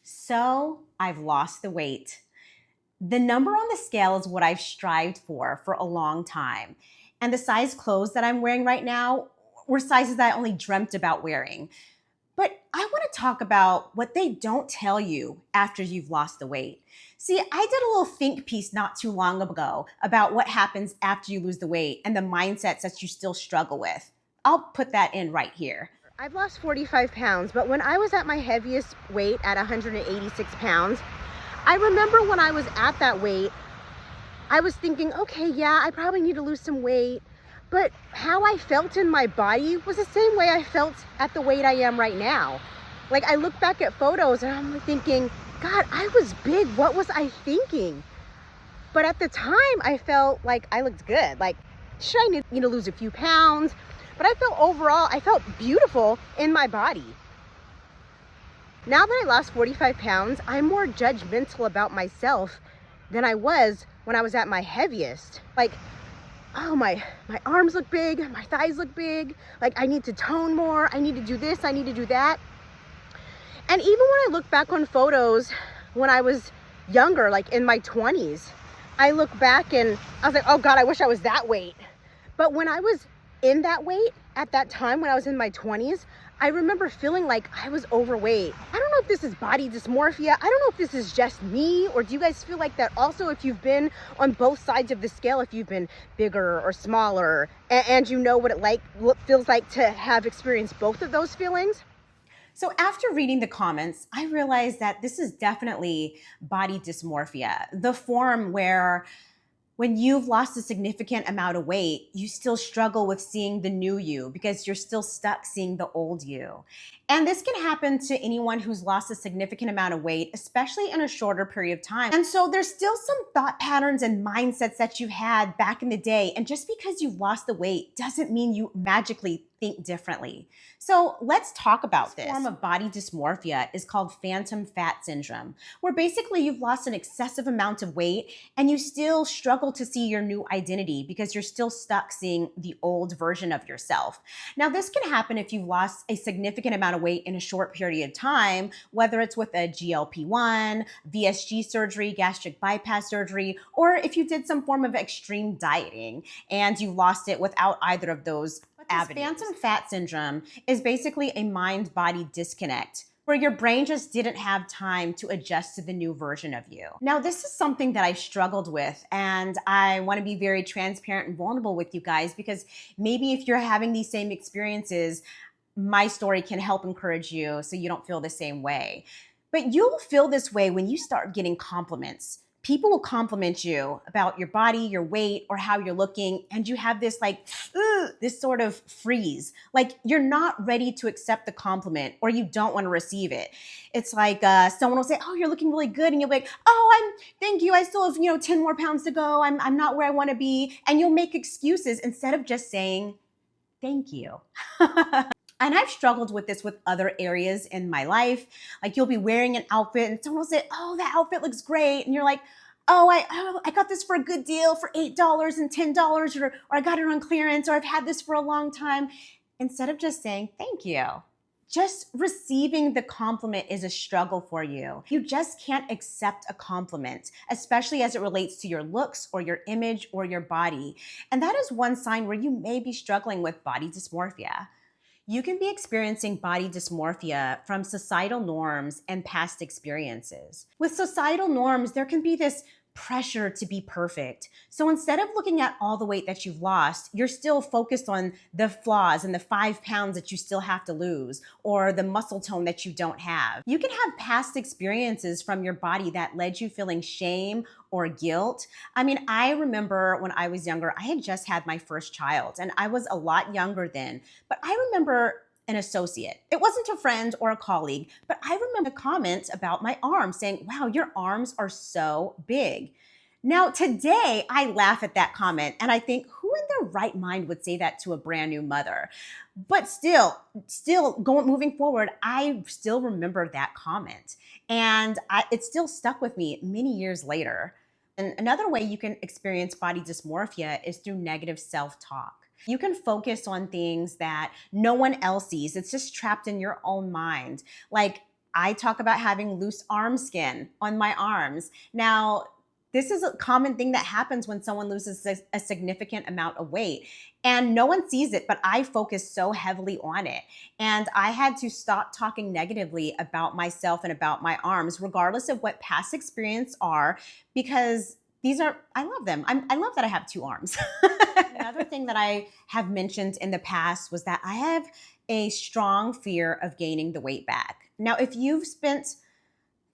So I've lost the weight. The number on the scale is what I've strived for a long time. And the size clothes that I'm wearing right now were sizes that I only dreamt about wearing. But I want to talk about what they don't tell you after you've lost the weight. See, I did a little think piece not too long ago about what happens after you lose the weight and the mindsets that you still struggle with. I'll put that in right here. I've lost 45 pounds, but when I was at my heaviest weight at 186 pounds, I remember when I was at that weight, I was thinking, okay, yeah, I probably need to lose some weight. But how I felt in my body was the same way I felt at the weight I am right now. Like, I look back at photos and I'm thinking, God, I was big. What was I thinking? But at the time, I felt like I looked good. Like, sure, I need to lose a few pounds, but I felt overall, I felt beautiful in my body. Now that I lost 45 pounds, I'm more judgmental about myself than I was when I was at my heaviest. Like, oh, my arms look big, my thighs look big, like I need to tone more, I need to do this, I need to do that. And even when I look back on photos when I was younger, like in my 20s, I look back and I was like, oh God, I wish I was that weight. But when I was in that weight at that time, when I was in my 20s, I remember feeling like I was overweight. I don't know if this is body dysmorphia. I don't know if this is just me, or do you guys feel like that also if you've been on both sides of the scale, if you've been bigger or smaller, and you know what it feels like to have experienced both of those feelings? So after reading the comments, I realized that this is definitely body dysmorphia, the form where when you've lost a significant amount of weight, you still struggle with seeing the new you because you're still stuck seeing the old you. And this can happen to anyone who's lost a significant amount of weight, especially in a shorter period of time. And so there's still some thought patterns and mindsets that you had back in the day. And just because you've lost the weight doesn't mean you magically think differently. So let's talk about this. This form of body dysmorphia is called phantom fat syndrome, where basically you've lost an excessive amount of weight and you still struggle to see your new identity because you're still stuck seeing the old version of yourself. Now, this can happen if you've lost a significant amount of weight in a short period of time, whether it's with a GLP-1, VSG surgery, gastric bypass surgery, or if you did some form of extreme dieting and you lost it without either of those avenues. Phantom fat syndrome is basically a mind-body disconnect where your brain just didn't have time to adjust to the new version of you. Now, this is something that I struggled with, and I want to be very transparent and vulnerable with you guys because maybe if you're having these same experiences, my story can help encourage you so you don't feel the same way. But you'll feel this way when you start getting compliments. People will compliment you about your body, your weight, or how you're looking, and you have this this sort of freeze. Like you're not ready to accept the compliment or you don't want to receive it. It's like someone will say, oh, you're looking really good. And you'll be like, oh, thank you. I still have, 10 more pounds to go. I'm not where I want to be. And you'll make excuses instead of just saying, thank you. And I've struggled with this with other areas in my life. Like you'll be wearing an outfit and someone will say, oh, that outfit looks great. And you're like, oh, I got this for a good deal for $8 and $10, or I got it on clearance, or I've had this for a long time. Instead of just saying, thank you. Just receiving the compliment is a struggle for you. You just can't accept a compliment, especially as it relates to your looks or your image or your body. And that is one sign where you may be struggling with body dysmorphia. You can be experiencing body dysmorphia from societal norms and past experiences. With societal norms, there can be this pressure to be perfect. So instead of looking at all the weight that you've lost, you're still focused on the flaws and the 5 pounds that you still have to lose or the muscle tone that you don't have. You can have past experiences from your body that led you feeling shame or guilt. I mean, I remember when I was younger, I had just had my first child and I was a lot younger then, but I remember an associate. It wasn't a friend or a colleague, but I remember a comment about my arms saying, wow, your arms are so big. Now, today, I laugh at that comment and I think, who in their right mind would say that to a brand new mother? But still moving forward, I still remember that comment. And it still stuck with me many years later. And another way you can experience body dysmorphia is through negative self-talk. You can focus on things that no one else sees. It's just trapped in your own mind. Like I talk about having loose arm skin on my arms. Now, this is a common thing that happens when someone loses a significant amount of weight. And no one sees it, but I focus so heavily on it. And I had to stop talking negatively about myself and about my arms, regardless of what past experience are, because I love them. I love that I have two arms. Another thing that I have mentioned in the past was that I have a strong fear of gaining the weight back. Now, if you've spent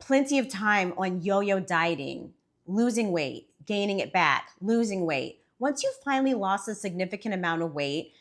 plenty of time on yo-yo dieting, losing weight, gaining it back, losing weight, once you've finally lost a significant amount of weight,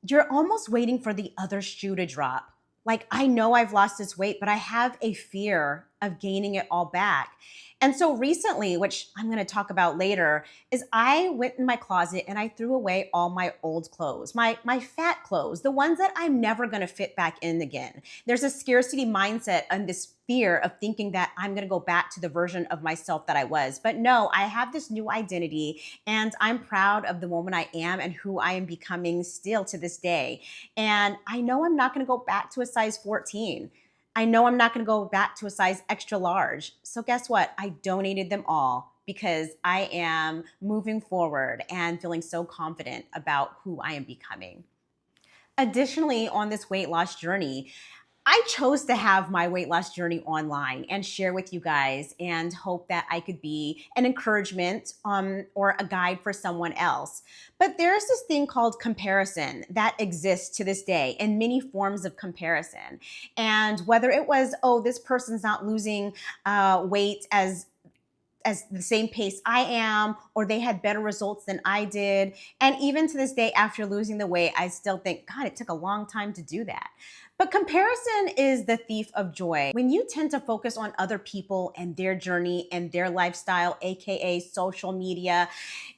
you're almost waiting for the other shoe to drop. Like, I know I've lost this weight, but I have a fear of gaining it all back. And so recently, which I'm going to talk about later, is I went in my closet and I threw away all my old clothes, my fat clothes, the ones that I'm never going to fit back in again. There's a scarcity mindset and this fear of thinking that I'm going to go back to the version of myself that I was. But no, I have this new identity and I'm proud of the woman I am and who I am becoming still to this day. And I know I'm not going to go back to a size 14. I know I'm not going to go back to a size extra large. So guess what? I donated them all because I am moving forward and feeling so confident about who I am becoming. Additionally, on this weight loss journey, I chose to have my weight loss journey online and share with you guys and hope that I could be an encouragement or a guide for someone else. But there's this thing called comparison that exists to this day in many forms of comparison. And whether it was, oh, this person's not losing weight as the same pace I am, or they had better results than I did. And even to this day, after losing the weight, I still think, God, it took a long time to do that. But comparison is the thief of joy. When you tend to focus on other people and their journey and their lifestyle, AKA social media,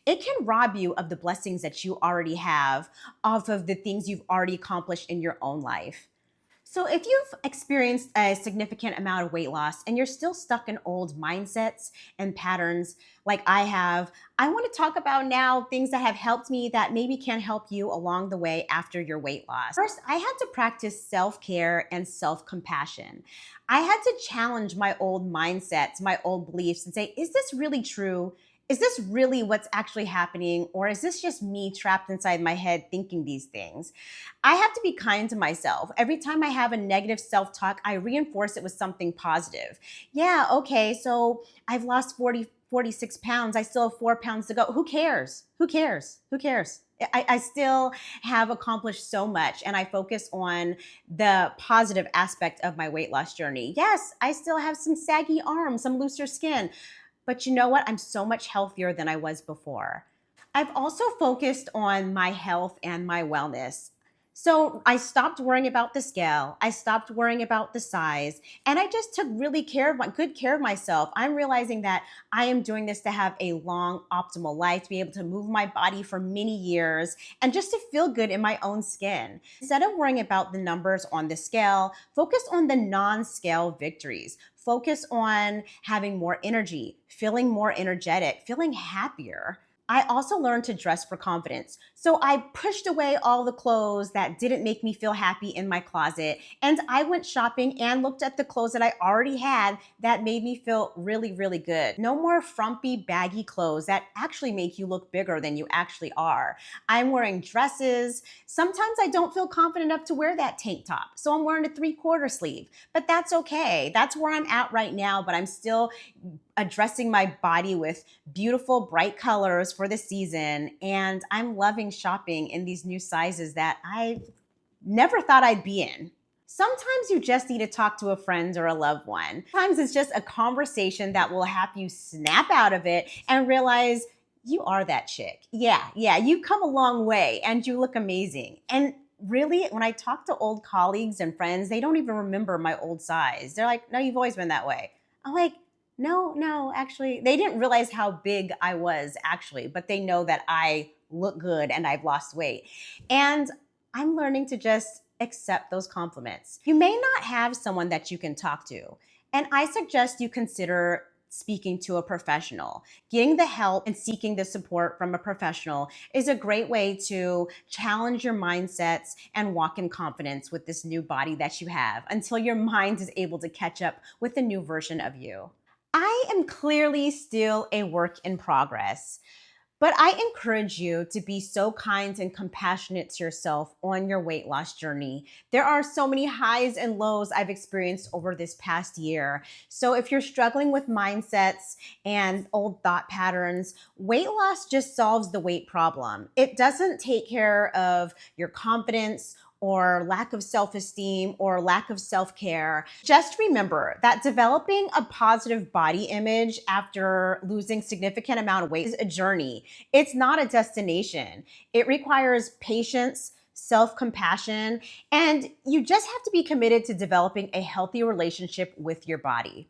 it can rob you of the blessings that you already have off of the things you've already accomplished in your own life. So if you've experienced a significant amount of weight loss and you're still stuck in old mindsets and patterns like I have, I want to talk about now things that have helped me that maybe can help you along the way after your weight loss. First, I had to practice self-care and self-compassion. I had to challenge my old mindsets, my old beliefs and say, is this really true? Is this really what's actually happening? Or is this just me trapped inside my head thinking these things? I have to be kind to myself. Every time I have a negative self-talk, I reinforce it with something positive. Yeah, okay, so I've lost 46 pounds. I still have 4 pounds to go. Who cares? Who cares? Who cares? I still have accomplished so much and I focus on the positive aspect of my weight loss journey. Yes, I still have some saggy arms, some looser skin. But you know what? I'm so much healthier than I was before. I've also focused on my health and my wellness. So I stopped worrying about the scale. I stopped worrying about the size. And I just took really good care of myself. I'm realizing that I am doing this to have a long, optimal life, to be able to move my body for many years, and just to feel good in my own skin. Instead of worrying about the numbers on the scale, focus on the non-scale victories. Focus on having more energy, feeling more energetic, feeling happier. I also learned to dress for confidence. So I pushed away all the clothes that didn't make me feel happy in my closet. And I went shopping and looked at the clothes that I already had that made me feel really, really good. No more frumpy, baggy clothes that actually make you look bigger than you actually are. I'm wearing dresses. Sometimes I don't feel confident enough to wear that tank top. So I'm wearing a 3/4 sleeve, but that's okay. That's where I'm at right now, but I'm still addressing my body with beautiful, bright colors for the season. And I'm loving shopping in these new sizes that I never thought I'd be in. Sometimes you just need to talk to a friend or a loved one. Sometimes it's just a conversation that will have you snap out of it and realize you are that chick. Yeah, you've come a long way and you look amazing. And really, when I talk to old colleagues and friends, they don't even remember my old size. They're like, no, you've always been that way. I'm like, no, actually, they didn't realize how big I was actually, but they know that I look good and I've lost weight. And I'm learning to just accept those compliments. You may not have someone that you can talk to, and I suggest you consider speaking to a professional. Getting the help and seeking the support from a professional is a great way to challenge your mindsets and walk in confidence with this new body that you have until your mind is able to catch up with the new version of you. I am clearly still a work in progress. But I encourage you to be so kind and compassionate to yourself on your weight loss journey. There are so many highs and lows I've experienced over this past year. So if you're struggling with mindsets and old thought patterns, weight loss just solves the weight problem. It doesn't take care of your confidence or lack of self-esteem or lack of self-care. Just remember that developing a positive body image after losing significant amount of weight is a journey. It's not a destination. It requires patience, self-compassion, and you just have to be committed to developing a healthy relationship with your body.